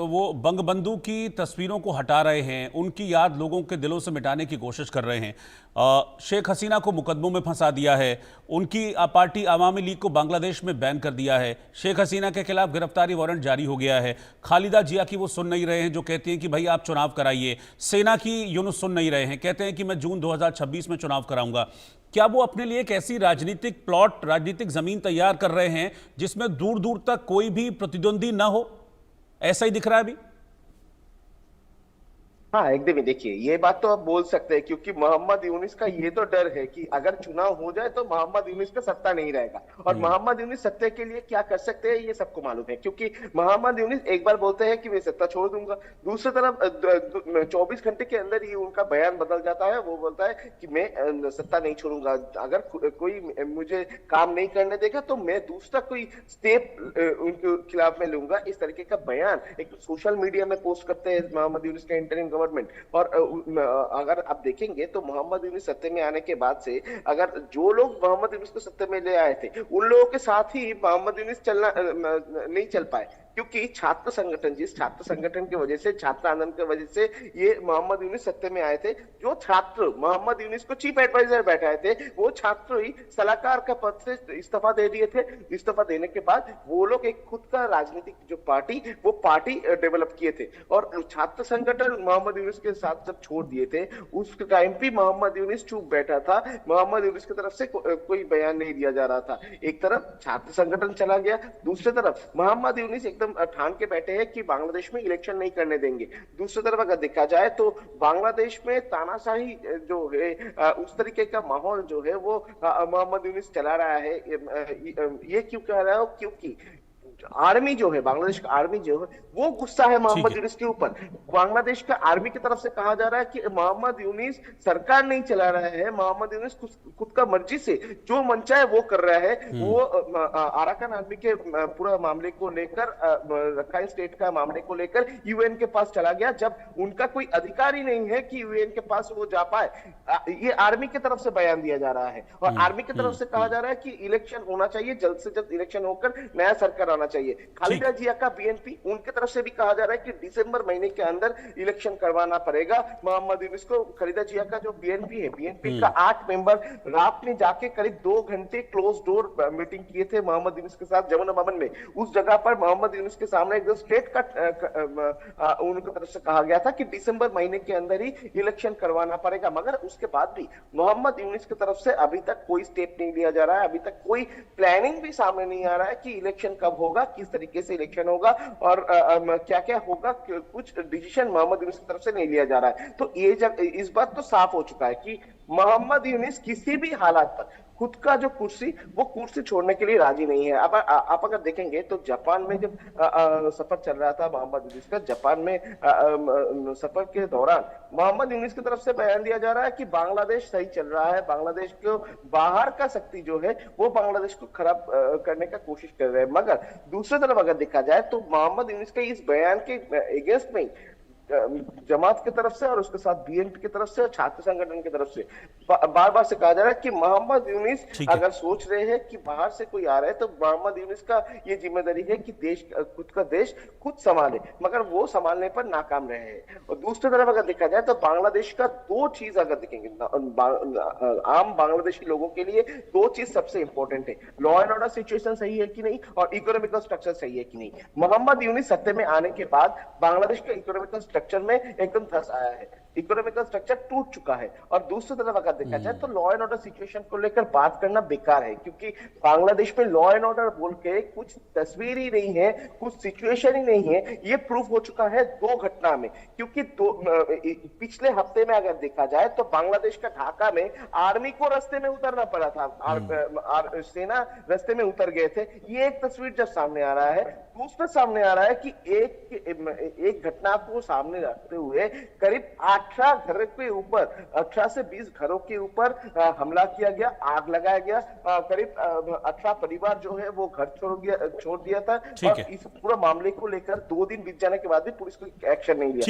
तो वो बंगबंधु की तस्वीरों को हटा रहे हैं, उनकी याद लोगों के दिलों से मिटाने की कोशिश कर रहे हैं। शेख हसीना को मुकदमों में फंसा दिया है, उनकी पार्टी अवामी लीग को बांग्लादेश में बैन कर दिया है, शेख हसीना के खिलाफ गिरफ्तारी वारंट जारी हो गया है। खालिदा जिया की वो सुन नहीं रहे हैं जो कहती हैं कि भाई आप चुनाव कराइए। सेना की यूनुस सुन नहीं रहे हैं, कहते हैं कि मैं जून 2026 में चुनाव कराऊंगा। क्या वो अपने लिए एक ऐसी राजनीतिक प्लॉट, राजनीतिक जमीन तैयार कर रहे हैं जिसमें दूर दूर तक कोई भी प्रतिद्वंदी ना हो? ऐसा ही दिख रहा है अभी। हाँ, एकदम ही। देखिए, ये बात तो आप बोल सकते हैं क्योंकि मोहम्मद यूनिस का ये तो डर है कि अगर चुनाव हो जाए तो मोहम्मद यूनिस का सत्ता नहीं रहेगा। और मोहम्मद यूनिस सत्ता के लिए क्या कर सकते हैं ये सबको मालूम है, क्योंकि मोहम्मद यूनिस एक बार बोलते हैं कि मैं सत्ता छोड़ दूंगा, दूसरी तरफ 24 घंटे के अंदर ही उनका बयान बदल जाता है। वो बोलता है कि मैं सत्ता नहीं छोड़ूंगा, अगर कोई मुझे काम नहीं करने देगा तो मैं दूसरा कोई स्टेप उनके खिलाफ में लूंगा। इस तरीके का बयान एक सोशल मीडिया में पोस्ट करते हैं मोहम्मद यूनिस का इंटरिम गवर्नमेंट। और अगर आप देखेंगे तो मोहम्मद यूनिस सत्ते में आने के बाद से अगर जो लोग मोहम्मद यूनिस को सत्ते में ले आए थे उन लोगों के साथ ही मोहम्मद यूनिस चलना नहीं चल पाए, क्योंकि छात्र संगठन, जिस छात्र संगठन की वजह से, छात्र आंदोलन की वजह से ये मोहम्मद यूनिस सत्ते में आए थे, जो छात्र मोहम्मद यूनिस को चीफ एडवाइजर बैठाए थे वो छात्र ही सलाहकार का पद से इस्तीफा दे दिए थे। इस्तीफा देने के बाद वो लोग एक खुद का राजनीतिक जो पार्टी, वो पार्टी डेवलप किए थे। और छात्र संगठन मोहम्मद यूनिस के साथ जब छोड़ दिए थे उस टाइम पे मोहम्मद यूनिस चुप बैठा था। मोहम्मद यूनिस की तरफ से कोई बयान नहीं दिया जा रहा था। एक तरफ छात्र संगठन चला गया, दूसरी तरफ मोहम्मद यूनिस एकदम ठान के बैठे हैं कि बांग्लादेश में इलेक्शन नहीं करने देंगे। दूसरी तरफ अगर देखा जाए तो बांग्लादेश में तानाशाही जो है, उस तरीके का माहौल जो है वो मोहम्मद यूनिस चला रहा है। ये क्यों कह रहा है? क्योंकि आर्मी जो है, बांग्लादेश का आर्मी जो है वो गुस्सा है मोहम्मद यूनिस के ऊपर। बांग्लादेश का आर्मी की तरफ से कहा जा रहा है कि मोहम्मद यूनिस सरकार नहीं चला रहा है, मोहम्मद यूनिस खुद का मर्जी से जो मन चाहे वो कर रहा है। वो अराकान आर्मी के पूरा मामले को लेकर, रखाइन स्टेट का मामले को लेकर यूएन के पास चला गया, जब उनका कोई अधिकार ही नहीं है कि यूएन के पास वो जा पाए। ये आर्मी की तरफ से बयान दिया जा रहा है और आर्मी की तरफ से कहा जा रहा है कि इलेक्शन होना चाहिए, जल्द से जल्द इलेक्शन होकर नया सरकार आना चाहिए। खालिदा जिया का बीएनपी, उनकी तरफ से भी कहा जा रहा है कि दिसंबर महीने के अंदर इलेक्शन करवाना पड़ेगा मोहम्मद यूनिस को। खालिदा जिया का जो बीएनपी है, बीएनपी का 8 मेंबर रात में जाके करीब 2 घंटे क्लोज डोर मीटिंग किए थे मोहम्मद यूनिस के साथ जमुना भवन में। उस जगह पर मोहम्मद यूनिस के सामने एकदम स्ट्रेट कट उनकी तरफ से कहा गया था कि दिसंबर महीने के अंदर ही इलेक्शन करवाना पड़ेगा। मगर उसके बाद भी मोहम्मद यूनिस की तरफ से अभी तक कोई स्टेप नहीं लिया जा रहा है, अभी तक कोई प्लानिंग भी सामने नहीं आ रहा है कि इलेक्शन कब होगा, किस तरीके से इलेक्शन होगा और क्या क्या होगा। कुछ डिसीजन मोहम्मद यूनिस की तरफ से नहीं लिया जा रहा है। तो ये जब इस बात तो साफ हो चुका है कि मोहम्मद यूनिस किसी भी हालात पर खुद का जो कुर्सी, वो कुर्सी छोड़ने के लिए राजी नहीं है। अब आप अगर देखेंगे तो जापान में जब सफर चल रहा था मोहम्मद यूनिस का, जापान में सफर के दौरान मोहम्मद यूनिस की तरफ से बयान दिया जा रहा है कि बांग्लादेश सही चल रहा है, बांग्लादेश को बाहर का शक्ति जो है वो बांग्लादेश को खराब करने का कोशिश कर रहे हैं। मगर दूसरी तरफ अगर देखा जाए तो मोहम्मद यूनिस के इस बयान के अगेंस्ट में जमात की तरफ से और उसके साथ बीएनपी की तरफ से और छात्र संगठन की तरफ से बार बार से कहा जा रहा है कि मोहम्मद यूनिस अगर सोच रहे हैं कि बाहर से कोई आ रहा है तो मोहम्मद यूनिस का ये जिम्मेदारी है कि खुद का देश खुद संभाले, मगर वो संभालने पर नाकाम रहे हैं। और दूसरी तरफ अगर देखा जाए तो बांग्लादेश का 2 चीज अगर देखेंगे आम बांग्लादेशी लोगों के लिए 2 चीज सबसे इंपॉर्टेंट है, लॉ एंड ऑर्डर सिचुएशन सही है कि नहीं और इकोनॉमिकल स्ट्रक्चर सही है कि नहीं। मोहम्मद यूनिस सत्ते में आने के बाद बांग्लादेश का इकोनॉमिकल स्ट्रक्चर में एकदम धस आया है, इकोनॉमिकल स्ट्रक्चर टूट चुका है। और दूसरी तरफ अगर देखा जाए तो लॉ एंड ऑर्डर सिचुएशन को लेकर बात करना बेकार है, क्योंकि बांग्लादेश में लॉ एंड ऑर्डर बोल के कुछ तस्वीर ही नहीं है, कुछ सिचुएशन ही नहीं है। ये प्रूफ हो चुका है 2 घटना में, क्योंकि पिछले हफ्ते में अगर देखा जाए तो बांग्लादेश का ढाका में आर्मी को रास्ते में उतरना पड़ा था, सेना रास्ते में उतर गए थे। ये एक तस्वीर जब सामने आ रहा है, दूसरा सामने आ रहा है कि एक घटना को सामने रखते हुए करीब 18 घर के ऊपर, 18 से 20 घरों के ऊपर हमला किया गया, आग लगाया गया। करीब 18 परिवार जो है वो घर छोड़ दिया था। और इस पूरा मामले को लेकर 2 दिन बीत जाने के बाद भी पुलिस को एक्शन नहीं लिया।